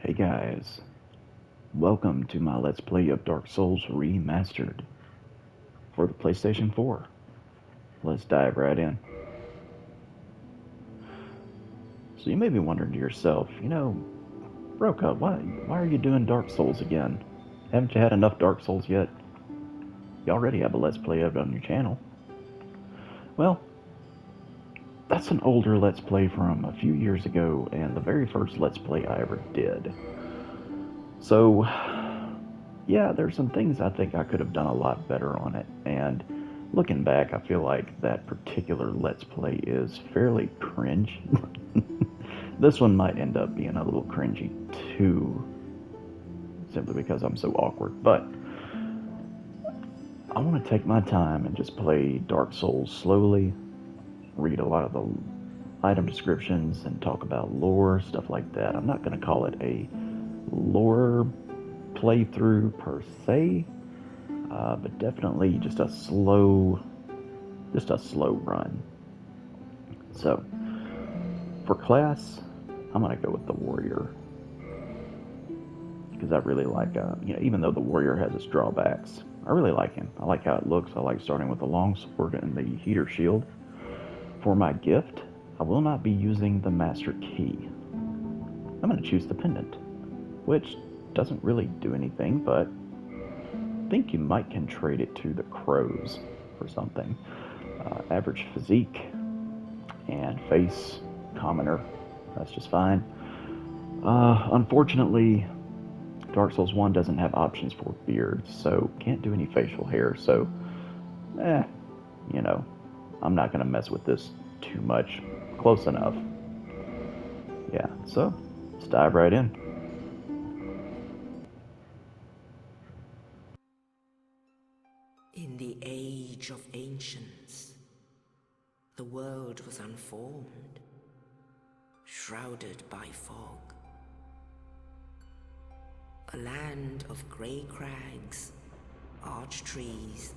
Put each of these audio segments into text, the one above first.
Hey guys, welcome to my Let's Play of Dark Souls Remastered for the PlayStation 4. Let's dive right in. So you may be wondering to yourself, Roka, why are you doing Dark Souls again? Haven't you had enough Dark Souls yet? You already have a Let's Play of it on your channel. Well, that's an older Let's Play from a few years ago and the very first Let's Play I ever did. So, yeah, there's some things I think I could have done a lot better on it, and looking back, I feel like that particular Let's Play is fairly cringe. This one might end up being a little cringy too, simply because I'm so awkward, but I want to take my time and just play Dark Souls slowly, read a lot of the item descriptions, and talk about lore, stuff like that. I'm not going to call it a lore playthrough per se, but definitely just a slow run. So, for class, I'm gonna go with the warrior because I really like, even though the warrior has its drawbacks, I really like him. I like how it looks. I like starting with the long sword and the heater shield. For my gift, I will not be using the master key. I'm gonna choose the pendant, which doesn't really do anything, but I think you might can trade it to the crows for something. Average physique and face, commoner. That's just fine. Unfortunately, Dark Souls 1 doesn't have options for beards, so can't do any facial hair, so, eh, you know, I'm not gonna mess with this too much. Close enough. Yeah, so, let's dive right in. In the age of ancients, the world was unformed, shrouded by fog. A land of grey crags, arch trees,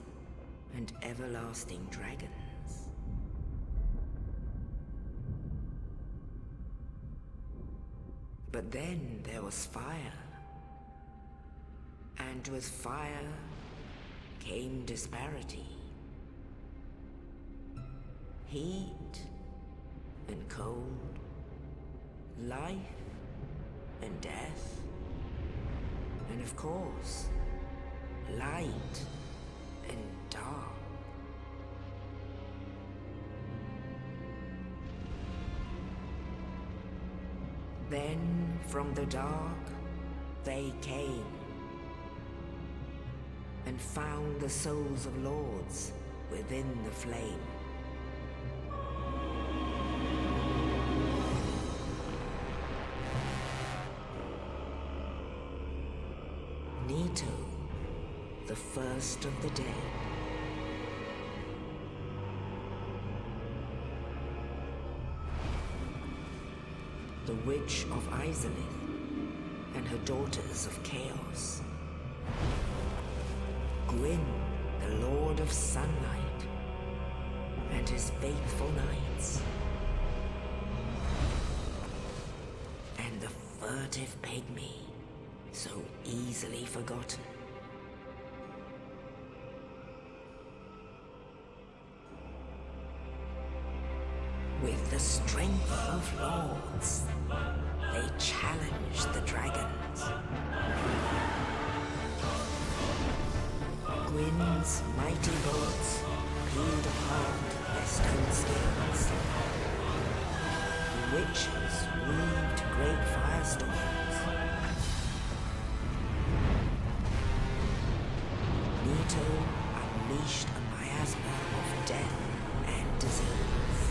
and everlasting dragons. But then there was fire, and with fire came disparity. Heat and cold, life and death, and of course, light and dark. Then from the dark, they came and found the souls of lords within the flame. Nito, the first of the dead. The Witch of Asylum and her daughters of chaos. Gwyn, the Lord of Sunlight, and his faithful knights. And the furtive pygmy, so easily forgotten. With the strength of lords, they challenged the dragons. Gwyn's mighty bolts peeled apart their stone skills. The witches weaved great firestorms. Nito unleashed a miasma of death and disease.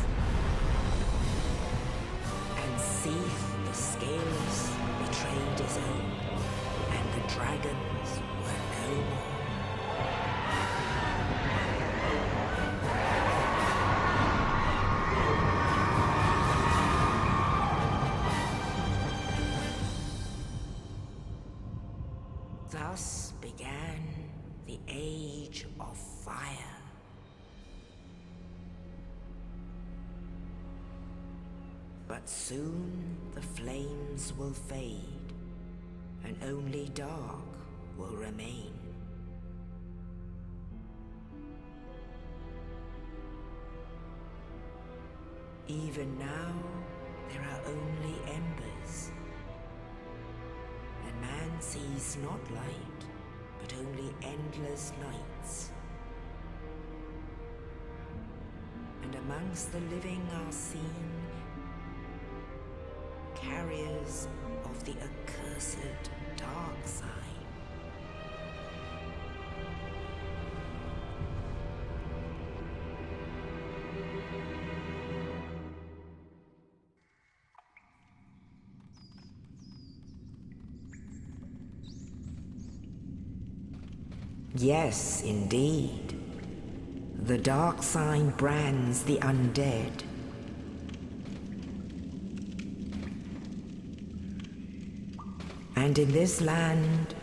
And Seath the Scaleless betrayed his own, and the dragons were no more. Thus began the Age of Fire. But soon the flames will fade, and only dark will remain. Even now, there are only embers, and man sees not light, but only endless nights. And amongst the living are seen carriers of the accursed dark sign. Yes, indeed. The dark sign brands the undead. And in this land,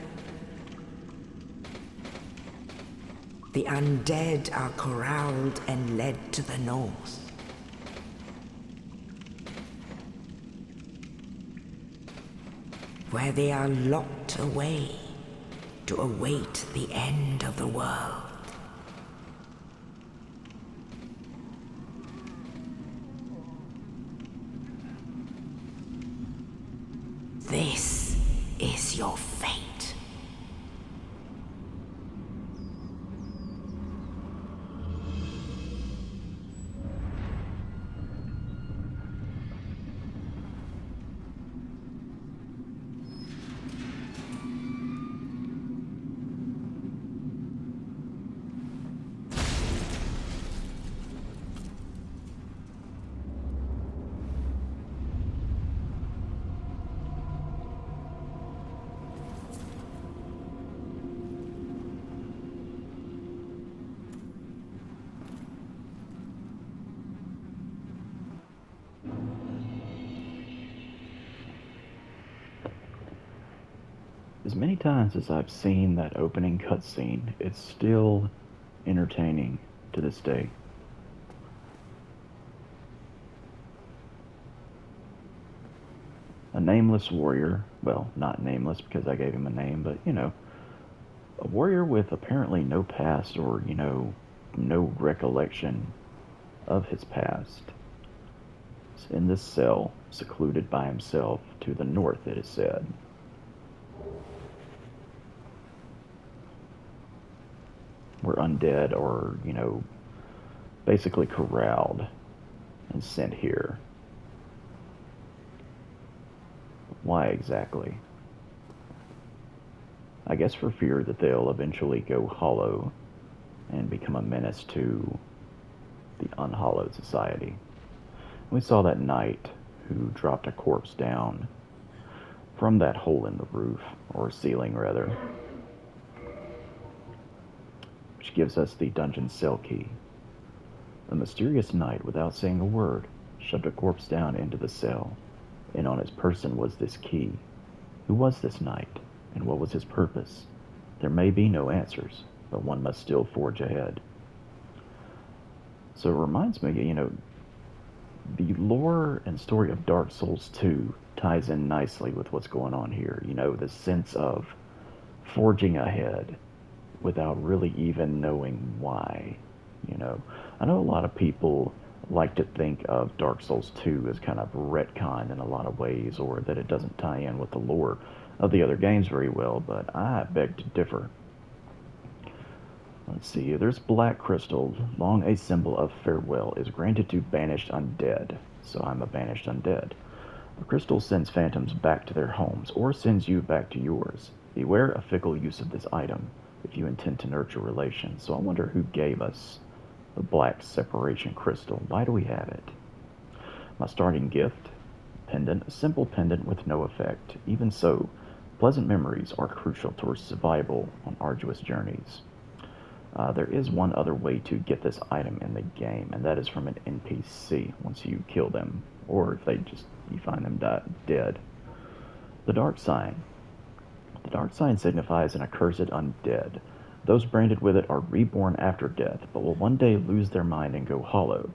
the undead are corralled and led to the north. Where they are locked away to await the end of the world. This is your fate. As many times as I've seen that opening cutscene, it's still entertaining to this day. A nameless warrior, well, not nameless because I gave him a name, but a warrior with apparently no past or, no recollection of his past. Is in this cell, secluded by himself to the north, it is said. Where undead are, basically corralled and sent here. Why exactly? I guess for fear that they'll eventually go hollow and become a menace to the unhallowed society. We saw that knight who dropped a corpse down from that hole in the roof, or ceiling rather, which gives us the dungeon cell key. The mysterious knight, without saying a word, shoved a corpse down into the cell, and on his person was this key. Who was this knight, and what was his purpose? There may be no answers, but one must still forge ahead. So it reminds me, the lore and story of Dark Souls 2 ties in nicely with what's going on here. The sense of forging ahead without really even knowing why. I know a lot of people like to think of Dark Souls 2 as kind of retcon in a lot of ways, or that it doesn't tie in with the lore of the other games very well, but I beg to differ. Let's see, there's black crystal, long a symbol of farewell, is granted to banished undead, so I'm a banished undead. The crystal sends phantoms back to their homes, or sends you back to yours. Beware a fickle use of this item if you intend to nurture relations. So I wonder who gave us the black separation crystal. Why do we have it? My starting gift, pendant, a simple pendant with no effect. Even so, pleasant memories are crucial towards survival on arduous journeys. There is one other way to get this item in the game, and that is from an NPC once you kill them, or if you find them dead. The Dark Sign. The Dark Sign signifies an accursed undead. Those branded with it are reborn after death, but will one day lose their mind and go hollow.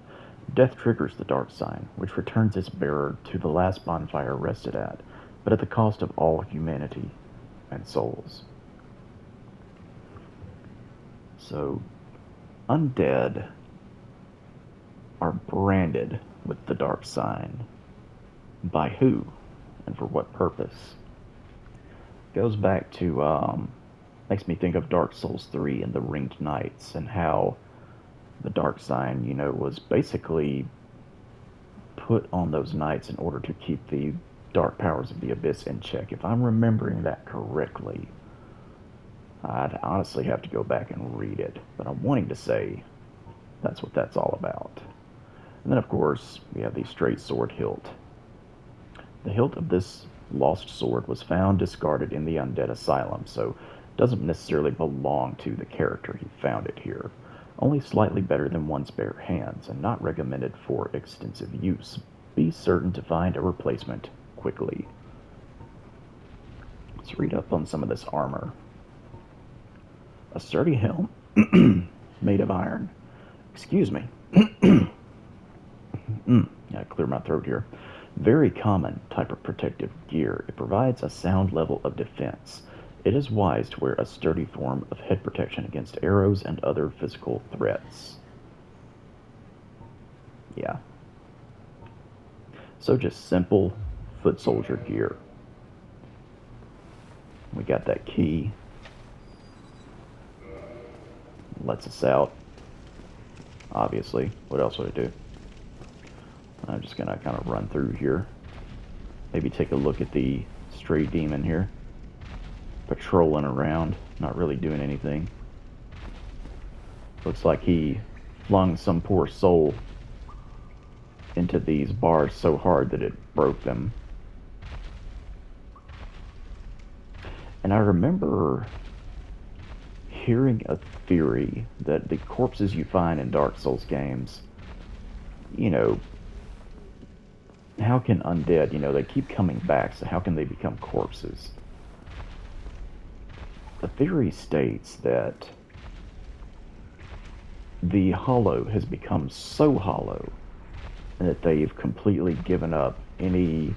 Death triggers the Dark Sign, which returns its bearer to the last bonfire rested at, but at the cost of all humanity. and souls. So, Undead are branded with the dark sign. By who and for what purpose? Goes back to, makes me think of Dark Souls 3 and the Ringed Knights, and how the dark sign, was basically put on those knights in order to keep the dark powers of the abyss in check. If I'm remembering that correctly, I'd honestly have to go back and read it, but I'm wanting to say that's what that's all about. And then, of course, we have the straight sword hilt. The hilt of this lost sword was found discarded in the Undead Asylum, so it doesn't necessarily belong to the character who found it here. Only slightly better than one's bare hands, and not recommended for extensive use. Be certain to find a replacement quickly. Let's read up on some of this armor. A sturdy helm made of iron. Excuse me. Gotta clear my throat here. Very common type of protective gear. It provides a sound level of defense. It is wise to wear a sturdy form of head protection against arrows and other physical threats. Yeah. So just simple foot soldier gear. We got that key. Lets us out. Obviously. What else would it do? I'm just gonna kind of run through here. Maybe take a look at the stray demon here. Patrolling around, not really doing anything. Looks like he flung some poor soul into these bars so hard that it broke them. And I remember hearing a theory that the corpses you find in Dark Souls games, how can undead, they keep coming back, so how can they become corpses? The theory states that the hollow has become so hollow that they've completely given up any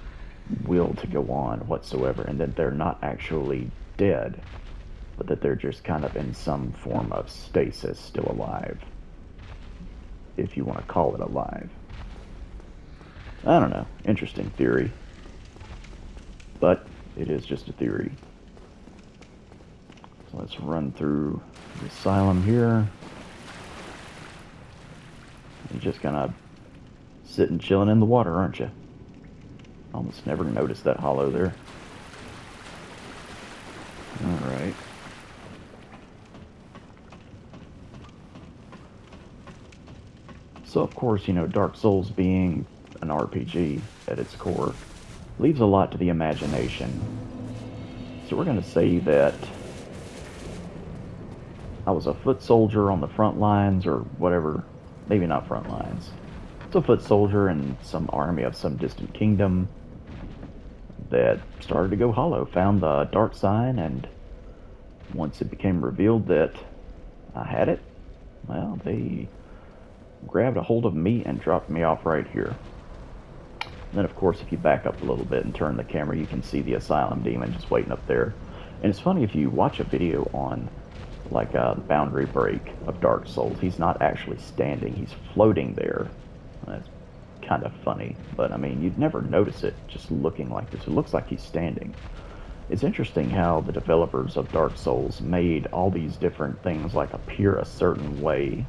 will to go on whatsoever, and that they're not actually dead, but that they're just kind of in some form of stasis, still alive, if you want to call it alive. I don't know. Interesting theory. But it is just a theory. So let's run through the Asylum here. You're just kind of sitting chilling in the water, aren't you? Almost never noticed that hollow there. Alright. So of course, Dark Souls being an RPG at its core, leaves a lot to the imagination. So we're going to say that I was a foot soldier on the front lines, or whatever, maybe not front lines. It's a foot soldier in some army of some distant kingdom that started to go hollow, found the dark sign, and once it became revealed that I had it, well, they grabbed a hold of me and dropped me off right here. And then, of course, if you back up a little bit and turn the camera, you can see the Asylum demon just waiting up there. And it's funny, if you watch a video on, like, the boundary break of Dark Souls, he's not actually standing, he's floating there. That's kind of funny, but, I mean, you'd never notice it just looking like this. It looks like he's standing. It's interesting how the developers of Dark Souls made all these different things, like, appear a certain way,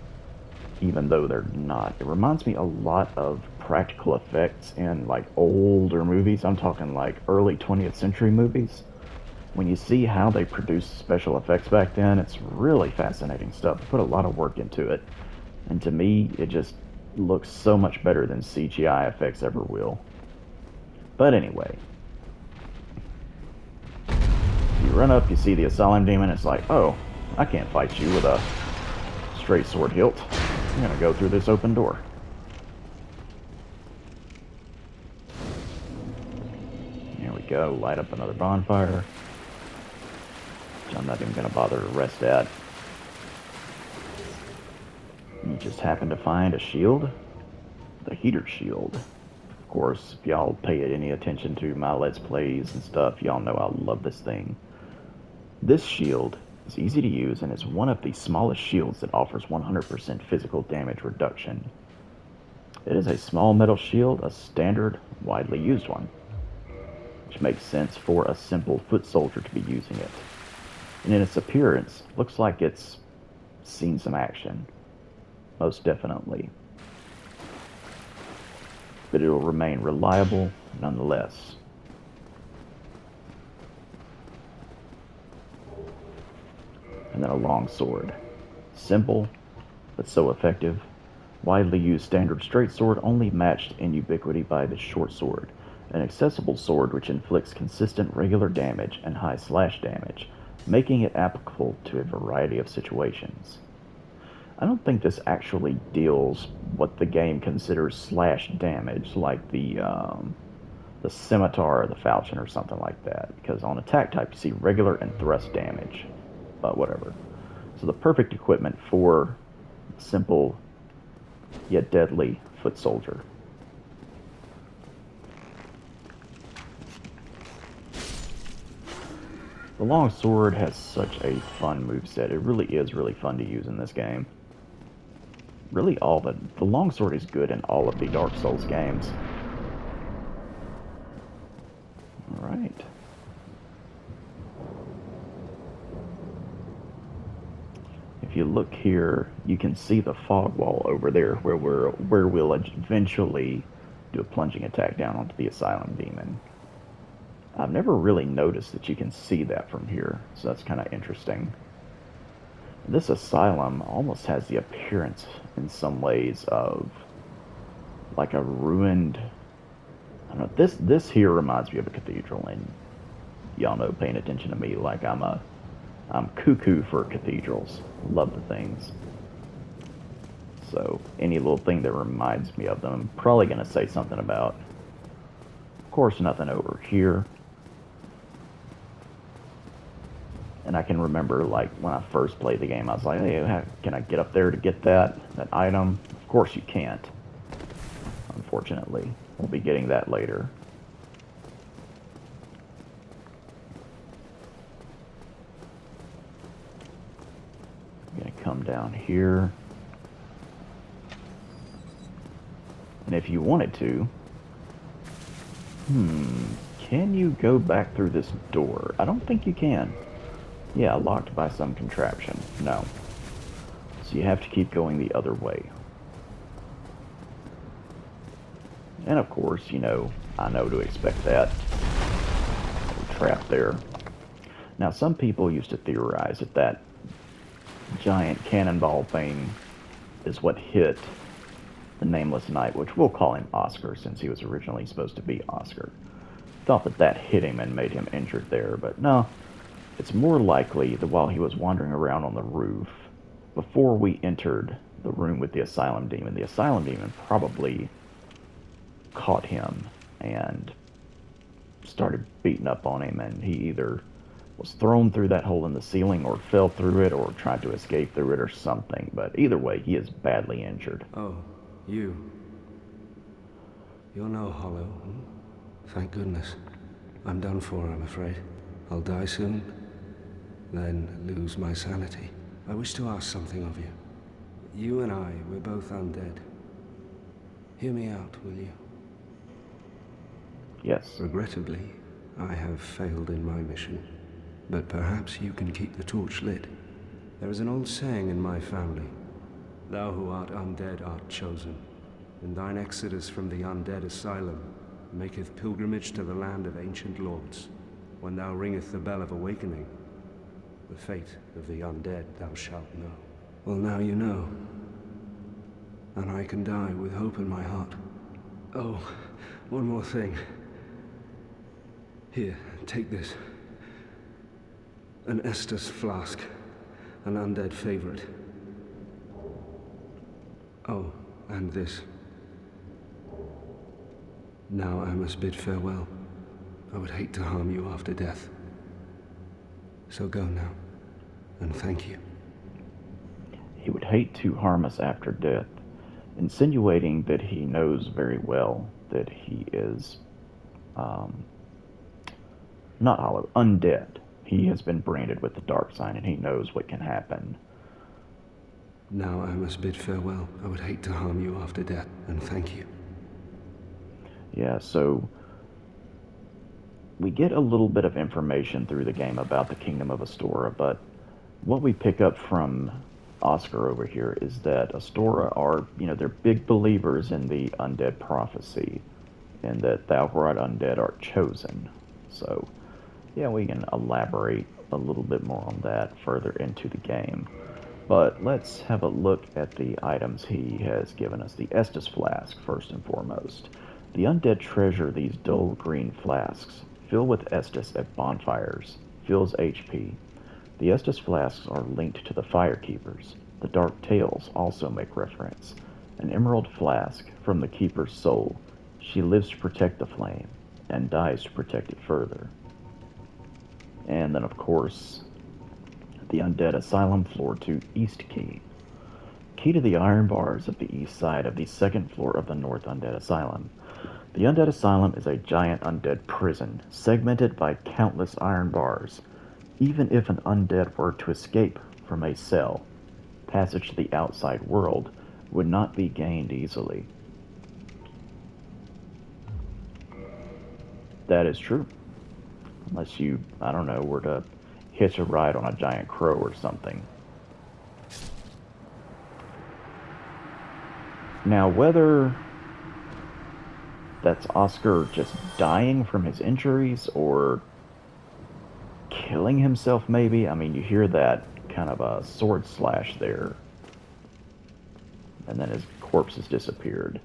even though they're not. It reminds me a lot of practical effects in, like, older movies. I'm talking, like, early 20th century movies. When you see how they produced special effects back then, it's really fascinating stuff. They put a lot of work into it. And to me, it just looks so much better than CGI effects ever will. But anyway. You run up, you see the Asylum demon, it's like, oh, I can't fight you with a straight sword hilt. I'm gonna go through this open door. Here we go, light up another bonfire, which I'm not even gonna bother to rest at. You just happen to find a shield, the heater shield. Of course, if y'all pay any attention to my Let's Plays and stuff, y'all know I love this thing. This shield is easy to use and is one of the smallest shields that offers 100% physical damage reduction. It is a small metal shield, a standard, widely used one, which makes sense for a simple foot soldier to be using it. And in its appearance, looks like it's seen some action, most definitely. But it will remain reliable nonetheless. And then a long sword. Simple, but so effective. Widely used standard straight sword, only matched in ubiquity by the short sword. An accessible sword which inflicts consistent regular damage and high slash damage, making it applicable to a variety of situations. I don't think this actually deals what the game considers slash damage, like the scimitar or the falchion or something like that, because on attack type you see regular and thrust damage, but whatever. So the perfect equipment for simple yet deadly foot soldier. The long sword has such a fun moveset. It really is really fun to use in this game. Really the long sword is good in all of the Dark Souls games. Alright. If you look here, you can see the fog wall over there where we'll eventually do a plunging attack down onto the Asylum demon. I've never really noticed that you can see that from here, so that's kind of interesting. This Asylum almost has the appearance, in some ways, of like a ruined... I don't know, this here reminds me of a cathedral, and y'all know, paying attention to me, like I'm cuckoo for cathedrals. Love the things. So any little thing that reminds me of them, I'm probably going to say something about. Of course, nothing over here. And I can remember, like, when I first played the game, I was like, hey, can I get up there to get that item? Of course you can't. Unfortunately. We'll be getting that later. I'm going to come down here. And if you wanted to... can you go back through this door? I don't think you can. Yeah, locked by some contraption. No. So you have to keep going the other way. And of course, you know, I know to expect that. Trap there. Now, some people used to theorize that that giant cannonball thing is what hit the Nameless Knight, which we'll call him Oscar since he was originally supposed to be Oscar. Thought that that hit him and made him injured there, but no. It's more likely that while he was wandering around on the roof, before we entered the room with the Asylum demon probably caught him and started beating up on him, and he either was thrown through that hole in the ceiling or fell through it or tried to escape through it or something. But either way, he is badly injured. Oh, you. You're no hollow. Thank goodness. I'm done for, I'm afraid. I'll die soon, then lose my sanity. I wish to ask something of you. You and I, we're both undead. Hear me out, will you? Yes. Regrettably, I have failed in my mission. But perhaps you can keep the torch lit. There is an old saying in my family. Thou who art undead art chosen. And thine exodus from the undead asylum maketh pilgrimage to the land of ancient lords. When thou ringeth the bell of awakening, the fate of the undead thou shalt know. Well, now you know. And I can die with hope in my heart. Oh, one more thing. Here, take this. An Estus flask. An undead favorite. Oh, and this. Now I must bid farewell. I would hate to harm you after death. So go now, and thank you. He would hate to harm us after death, insinuating that he knows very well that he is, not hollow, undead. He has been branded with the dark sign, and he knows what can happen. Now I must bid farewell. I would hate to harm you after death, and thank you. Yeah, so we get a little bit of information through the game about the Kingdom of Astora, but what we pick up from Oscar over here is that Astora are, they're big believers in the undead prophecy, and that the outright undead are chosen. So, yeah, we can elaborate a little bit more on that further into the game. But let's have a look at the items he has given us. The Estus Flask, first and foremost. The undead treasure these dull green flasks. Fill with Estus at bonfires. Fills HP. The Estus Flasks are linked to the Firekeepers. The Dark Tales also make reference. An emerald flask from the Keeper's soul. She lives to protect the flame, and dies to protect it further. And then, of course, the Undead Asylum Floor 2 East Key. Key to the iron bars of the east side of the second floor of the North Undead Asylum. The Undead Asylum is a giant undead prison, segmented by countless iron bars. Even if an undead were to escape from a cell, passage to the outside world would not be gained easily. That is true. Unless you, I don't know, were to hitch a ride on a giant crow or something. Now, whether that's Oscar just dying from his injuries or killing himself, maybe. I mean, you hear that kind of a sword slash there. And then his corpse has disappeared.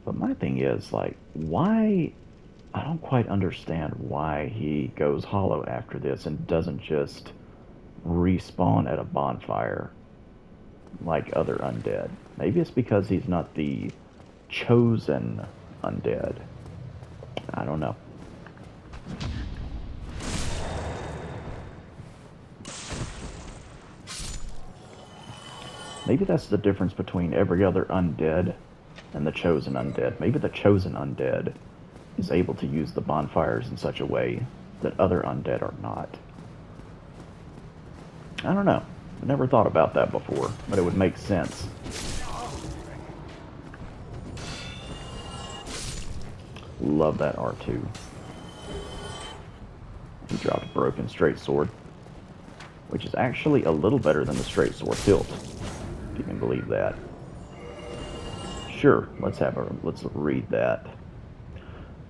But my thing is, like, why... I don't quite understand why he goes hollow after this and doesn't just respawn at a bonfire like other undead. Maybe it's because he's not the chosen undead. I don't know. Maybe that's the difference between every other undead and the chosen undead. Maybe the chosen undead is able to use the bonfires in such a way that other undead are not. I don't know. I never thought about that before, but it would make sense. Love that R2. He dropped a broken straight sword, which is actually a little better than the straight sword hilt, if you can believe that. Sure, let's read that.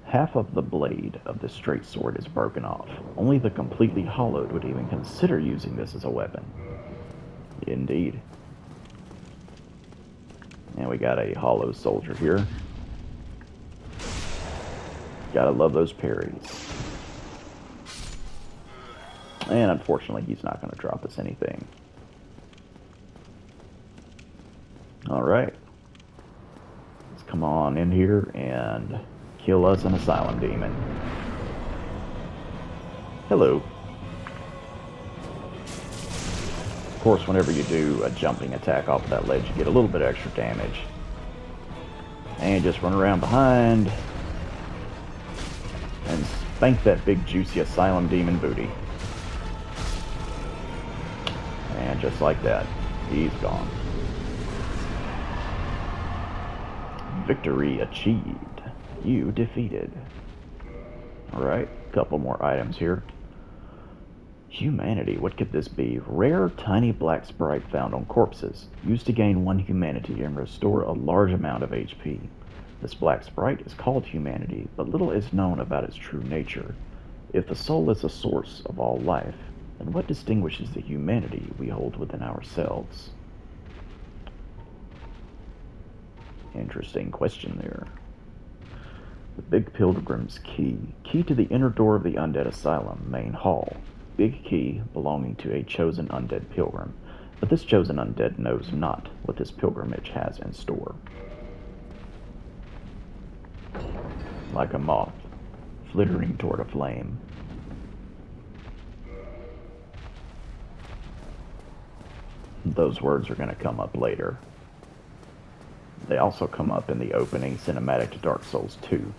Half of the blade of the straight sword is broken off. Only the completely hollowed would even consider using this as a weapon. Indeed. And we got a hollow soldier here. Gotta love those parries. And unfortunately, he's not going to drop us anything. Alright. Let's come on in here and kill us an Asylum demon. Hello. Of course, whenever you do a jumping attack off of that ledge, you get a little bit of extra damage. And just run around behind and spank that big juicy Asylum demon booty. And just like that, he's gone. Victory achieved. You defeated. Alright, couple more items here. Humanity, what could this be? Rare, tiny black sprite found on corpses. Used to gain 1 humanity and restore a large amount of HP. This black sprite is called humanity, but little is known about its true nature. If the soul is the source of all life, then what distinguishes the humanity we hold within ourselves? Interesting question there. The Big Pilgrim's Key. Key to the inner door of the Undead Asylum, main hall. Big key belonging to a chosen undead pilgrim. But this chosen undead knows not what this pilgrimage has in store. Like a moth, flittering toward a flame. Those words are going to come up later. They also come up in the opening cinematic to Dark Souls 2.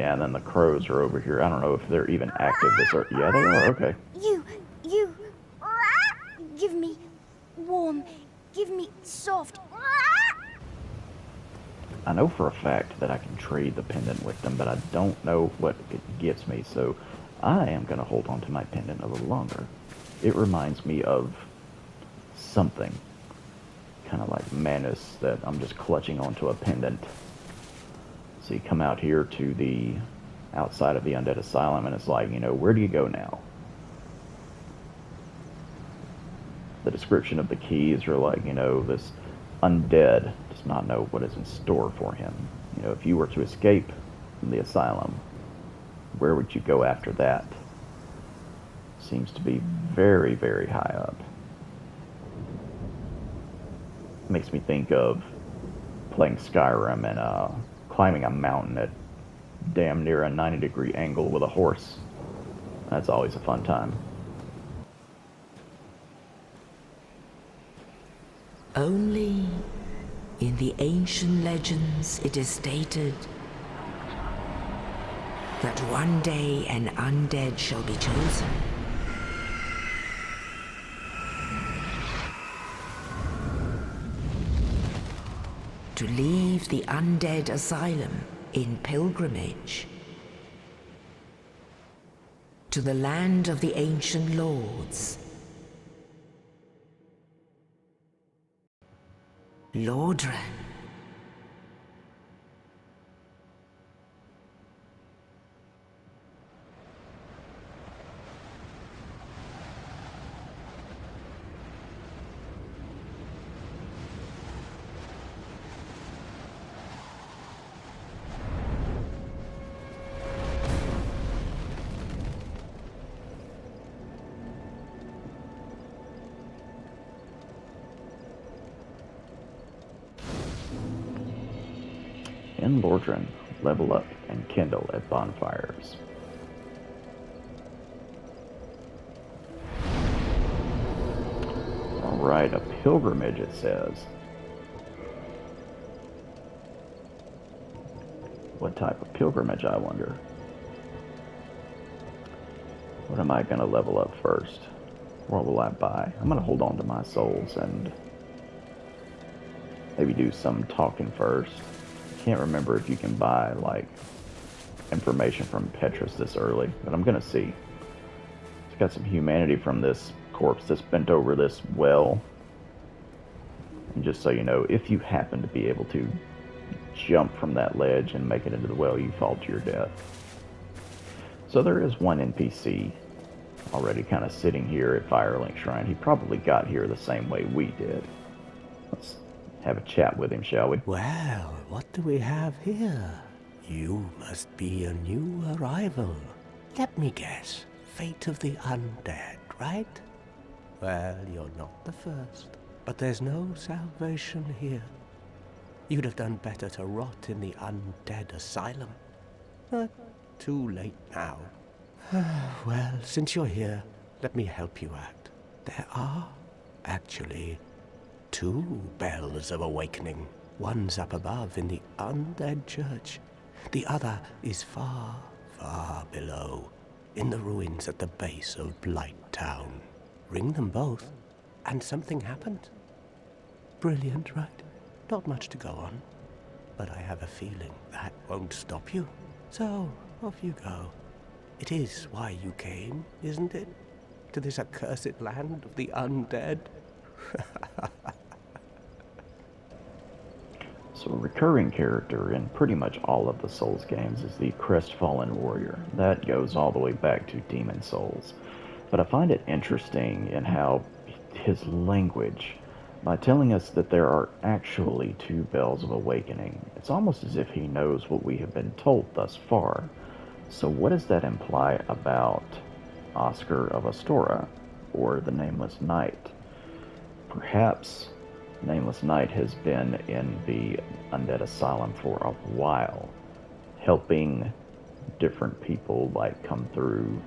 Yeah, and then the crows are over here. I don't know if they're even active this early. Yeah, they are. Okay. You, give me warm, give me soft. I know for a fact that I can trade the pendant with them, but I don't know what it gives me, so I am going to hold on to my pendant a little longer. It reminds me of something. Kind of like Manus, that I'm just clutching onto a pendant. So you come out here to the outside of the Undead Asylum, and it's like, where do you go now? The description of the keys are like, this undead does not know what is in store for him. If you were to escape from the asylum, where would you go after that? Seems to be very, very high up. Makes me think of playing Skyrim and climbing a mountain at damn near a 90-degree angle with a horse. That's always a fun time. Only in the ancient legends it is stated that one day an undead shall be chosen. To leave the Undead Asylum in pilgrimage to the land of the ancient lords. Lordran. In Lordran, level up and kindle at bonfires. Alright, a pilgrimage it says. What type of pilgrimage, I wonder? What am I going to level up first? What will I buy? I'm going to hold on to my souls and maybe do some talking first. Can't remember if you can buy, like, information from Petrus this early, but I'm going to see. It's got some humanity from this corpse that's bent over this well. And just so you know, if you happen to be able to jump from that ledge and make it into the well, you fall to your death. So there is one NPC already kind of sitting here at Firelink Shrine. He probably got here the same way we did. Let's have a chat with him, shall we? Well, what do we have here? You must be a new arrival. Let me guess. Fate of the undead, right? Well, you're not the first. But there's no salvation here. You'd have done better to rot in the Undead Asylum. But too late now. Well, since you're here, let me help you out. There are, actually, 2 bells of awakening. One's up above in the Undead Church. The other is far, far below, in the ruins at the base of Blight Town. Ring them both, and something happened. Brilliant, right? Not much to go on. But I have a feeling that won't stop you. So, off you go. It is why you came, isn't it? To this accursed land of the undead? So a recurring character in pretty much all of the Souls games is the Crestfallen Warrior. That goes all the way back to Demon Souls. But I find it interesting in how his language, by telling us that there are actually 2 bells of awakening, it's almost as if he knows what we have been told thus far. So what does that imply about Oscar of Astora, or the Nameless Knight? Perhaps Nameless Knight has been in the Undead Asylum for a while, helping different people like come through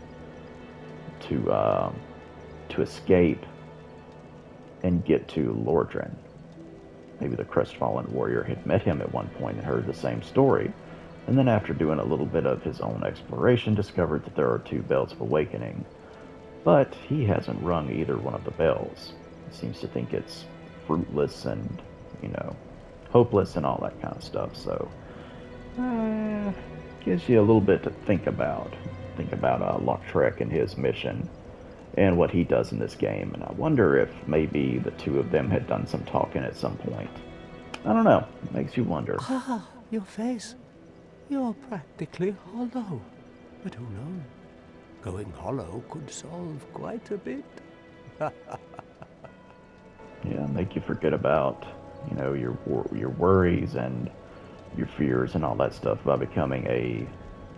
to escape and get to Lordran. Maybe the Crestfallen Warrior had met him at one point and heard the same story, and then after doing a little bit of his own exploration, discovered that there are two bells of awakening. But he hasn't rung either one of the bells. He seems to think it's fruitless and, you know, hopeless and all that kind of stuff. So, gives you a little bit to think about. Think about Lautrec and his mission and what he does in this game. And I wonder if maybe the two of them had done some talking at some point. I don't know. It makes you wonder. Ah, your face. You're practically hollow. But who knows? Going hollow could solve quite a bit. Yeah, make you forget about, you know, your worries and your fears and all that stuff by becoming a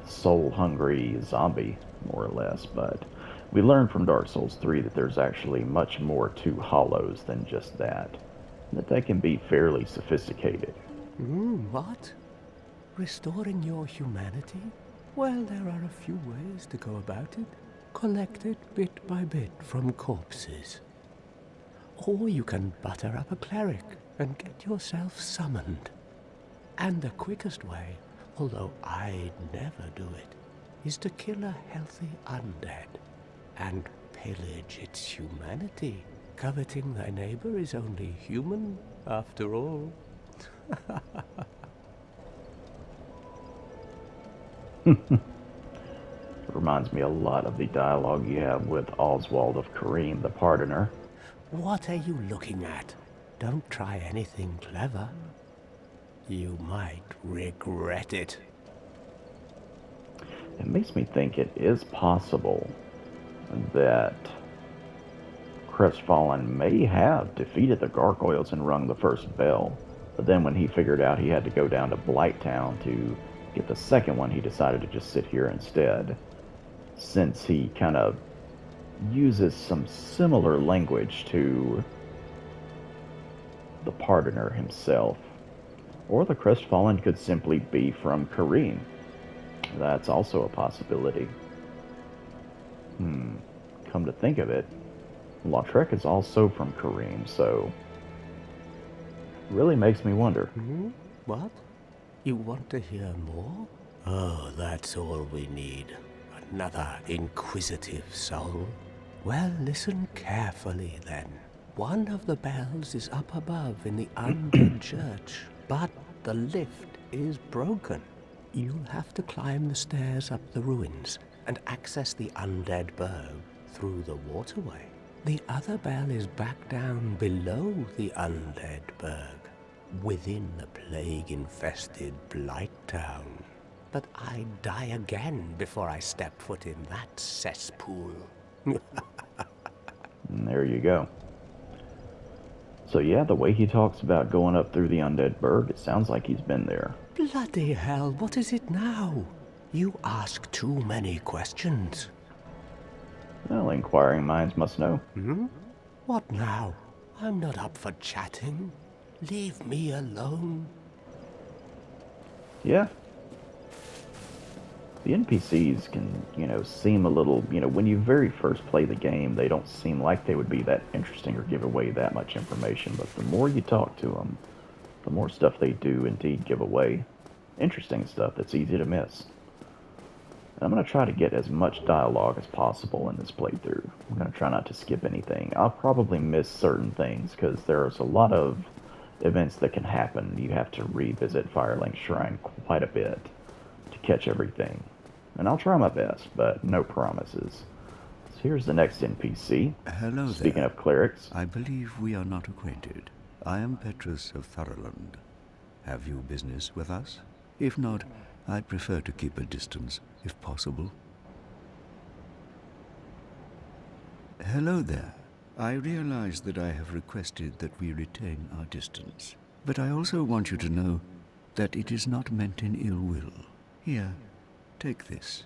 soul-hungry zombie, more or less. But we learned from Dark Souls 3 that there's actually much more to hollows than just that. That they can be fairly sophisticated. What? Restoring your humanity? Well, there are a few ways to go about it. Collect it bit by bit from corpses. Or you can butter up a cleric and get yourself summoned. And the quickest way, although I'd never do it, is to kill a healthy undead and pillage its humanity. Coveting thy neighbor is only human, after all. Reminds me a lot of the dialogue you have with Oswald of Kareem the Pardoner. What are you looking at? Don't try anything clever. You might regret it. It makes me think it is possible that Crestfallen may have defeated the gargoyles and rung the first bell, but then when he figured out he had to go down to Blighttown to get the second one, he decided to just sit here instead, since he kind of uses some similar language to the Pardoner himself. Or the Crestfallen could simply be from Kareem. That's also a possibility. Come to think of it, Lautrec is also from Kareem, so really makes me wonder. What? You want to hear more? Oh, that's all we need. Another inquisitive soul. Well, listen carefully then. One of the bells is up above in the Undead church, but the lift is broken. You'll have to climb the stairs up the ruins and access the Undead Burg through the waterway. The other bell is back down below the Undead Burg, within the plague-infested Blighttown. But I'd die again before I step foot in that cesspool. And there you go. So yeah, the way he talks about going up through the Undead Burg, it sounds like he's been there. Bloody hell, what is it now? You ask too many questions. Well, inquiring minds must know. What now? I'm not up for chatting. Leave me alone. Yeah. The NPCs can, seem a little, when you very first play the game, they don't seem like they would be that interesting or give away that much information. But the more you talk to them, the more stuff they do indeed give away. Interesting stuff that's easy to miss. And I'm going to try to get as much dialogue as possible in this playthrough. I'm going to try not to skip anything. I'll probably miss certain things because there's a lot of events that can happen. You have to revisit Firelink Shrine quite a bit to catch everything. And I'll try my best, but no promises. So here's the next NPC. Hello there. Speaking of clerics. I believe we are not acquainted. I am Petrus of Firelink. Have you business with us? If not, I'd prefer to keep a distance, if possible. Hello there. I realize that I have requested that we retain our distance, but I also want you to know that it is not meant in ill will. Here, take this,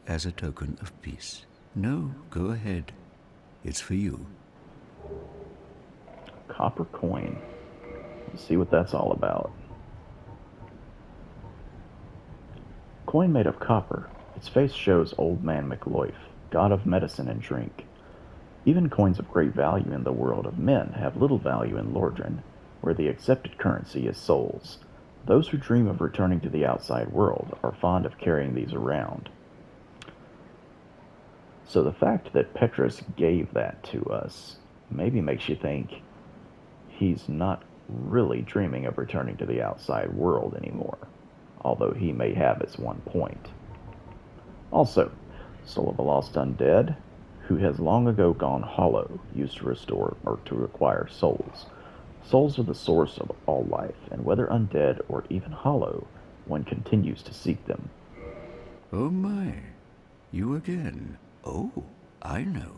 as a token of peace. No, go ahead. It's for you. Copper coin. Let's see what that's all about. Coin made of copper. Its face shows Old Man McLoif, god of medicine and drink. Even coins of great value in the world of men have little value in Lordran, where the accepted currency is souls. Those who dream of returning to the outside world are fond of carrying these around. So the fact that Petrus gave that to us maybe makes you think he's not really dreaming of returning to the outside world anymore, although he may have at one point. Also, Soul of a Lost Undead, who has long ago gone hollow, used to restore or to acquire souls. Souls are the source of all life, and whether undead or even hollow, one continues to seek them. Oh my, you again. Oh, I know.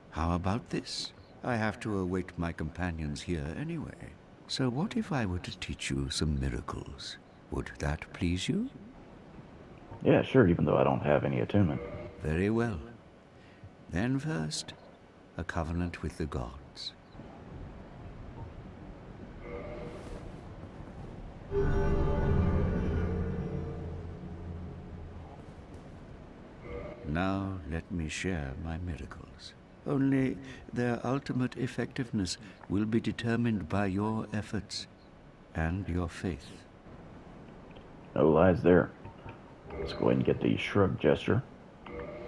How about this? I have to await my companions here anyway. So what if I were to teach you some miracles? Would that please you? Yeah, sure, even though I don't have any attunement. Very well. Then first, a covenant with the gods. Now let me share my miracles. Only their ultimate effectiveness will be determined by your efforts and your faith. No lies there. Let's go ahead and get the shrug gesture.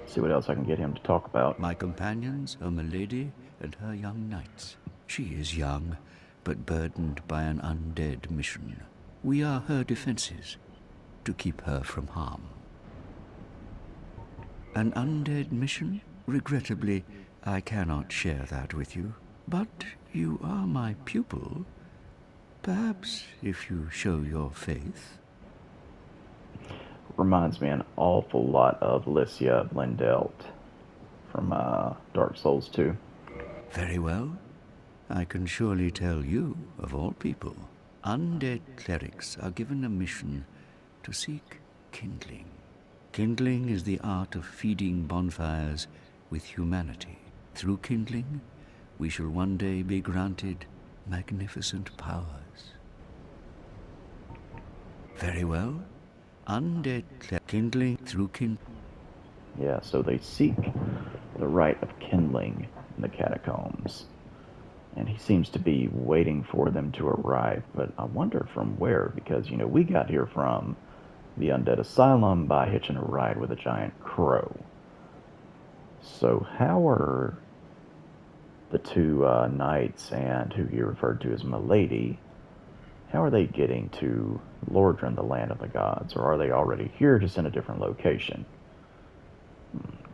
See what else I can get him to talk about. My companions are Milady and her young knights. She is young, but burdened by an undead mission. We are her defenses, to keep her from harm. An undead mission? Regrettably, I cannot share that with you. But you are my pupil. Perhaps if you show your faith. Reminds me an awful lot of Lycia Blendelt from Dark Souls 2. Very well. I can surely tell you, of all people, undead clerics are given a mission to seek kindling. Kindling is the art of feeding bonfires with humanity. Through kindling, we shall one day be granted magnificent powers. Very well. Undead kindling through Yeah, so they seek the rite of kindling in the catacombs. And he seems to be waiting for them to arrive, but I wonder from where, because, we got here from the Undead Asylum by hitching a ride with a giant crow. So how are the two knights and who he referred to as Milady, how are they getting to Lordran, the land of the gods? Or are they already here, just in a different location?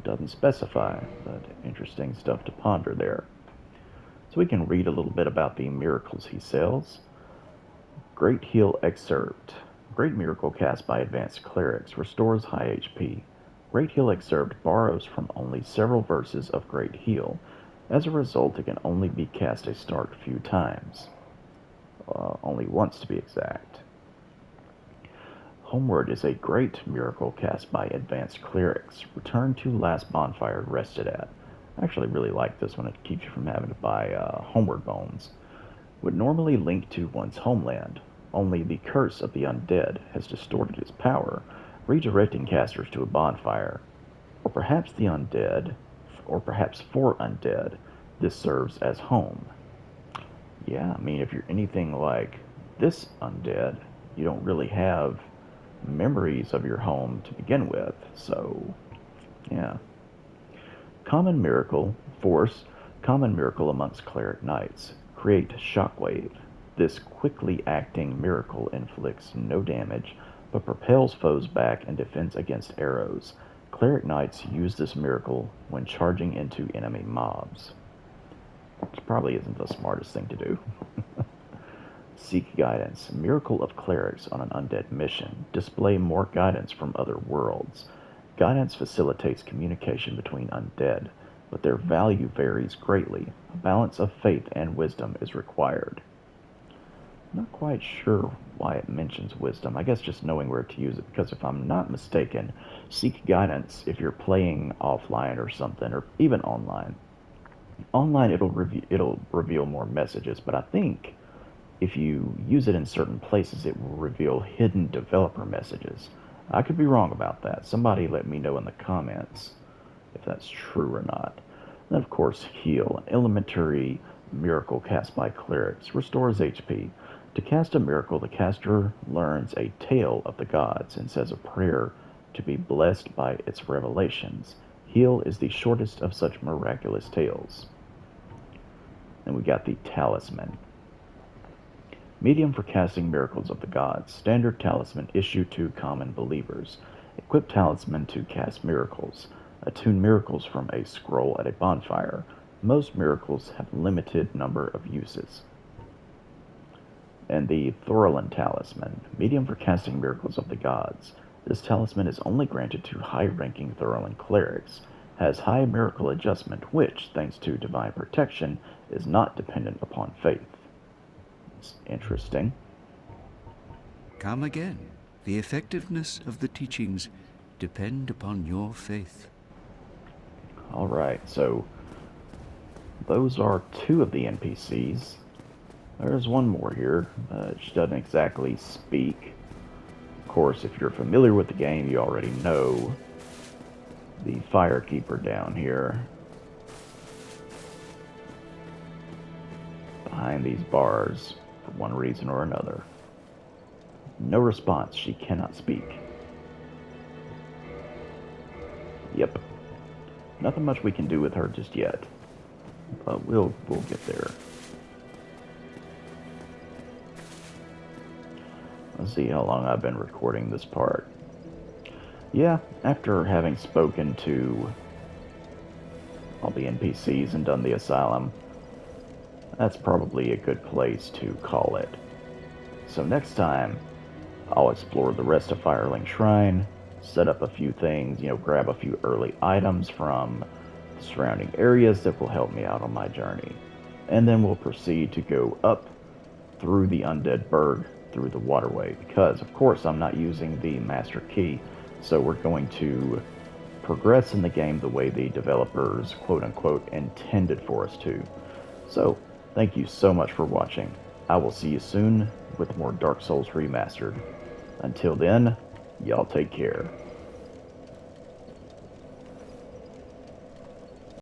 Doesn't specify, but interesting stuff to ponder there. So we can read a little bit about the miracles he sells. Great Heal Excerpt. Great miracle cast by advanced clerics. Restores high HP. Great Heal Excerpt borrows from only several verses of Great Heal. As a result, it can only be cast a stark few times. Only once to be exact. Homeward is a great miracle cast by advanced clerics. Return to last bonfire rested at. I actually really like this one. It keeps you from having to buy homeward bones. Would normally link to one's homeland. Only the curse of the undead has distorted its power, redirecting casters to a bonfire. Or perhaps the undead, or perhaps for undead, this serves as home. Yeah, I mean, if you're anything like this undead, you don't really have memories of your home to begin with, so, yeah. Common Miracle, Force, Common Miracle amongst Cleric Knights. Create Shockwave. This quickly acting miracle inflicts no damage, but propels foes back and defends against arrows. Cleric Knights use this miracle when charging into enemy mobs. Which probably isn't the smartest thing to do. Seek Guidance. Miracle of Clerics on an undead mission. Display more guidance from other worlds. Guidance facilitates communication between undead, but their value varies greatly. A balance of faith and wisdom is required. Not quite sure why it mentions wisdom. I guess just knowing where to use it, because if I'm not mistaken, Seek Guidance if you're playing offline or something, or even online. Online, it'll reveal more messages, but I think if you use it in certain places, it will reveal hidden developer messages. I could be wrong about that. Somebody let me know in the comments if that's true or not. And then, of course, Heal, an elementary miracle cast by clerics, restores HP. To cast a miracle, the caster learns a tale of the gods and says a prayer to be blessed by its revelations. Heal is the shortest of such miraculous tales. And we got the talisman. Medium for casting miracles of the gods. Standard talisman issue to common believers. Equip talisman to cast miracles. Attune miracles from a scroll at a bonfire. Most miracles have limited number of uses. And the Thorolin Talisman, medium for casting miracles of the gods. This talisman is only granted to high-ranking Thorolin clerics, has high miracle adjustment, which, thanks to divine protection, is not dependent upon faith. It's interesting. Come again. The effectiveness of the teachings depend upon your faith. Alright, so those are two of the NPCs. There's one more here. She doesn't exactly speak. Of course, if you're familiar with the game, you already know the Firekeeper down here. Behind these bars, for one reason or another. No response. She cannot speak. Yep. Nothing much we can do with her just yet. But we'll get there. Let's see how long I've been recording this part. Yeah, after having spoken to all the NPCs and done the Asylum, that's probably a good place to call it. So next time, I'll explore the rest of Firelink Shrine, set up a few things, grab a few early items from the surrounding areas that will help me out on my journey. And then we'll proceed to go up through the Undead Burg, through the waterway, because of course I'm not using the master key, so we're going to progress in the game the way the developers quote-unquote intended for us to. So thank you so much for watching. I will see you soon with more Dark Souls Remastered. Until then, y'all take care.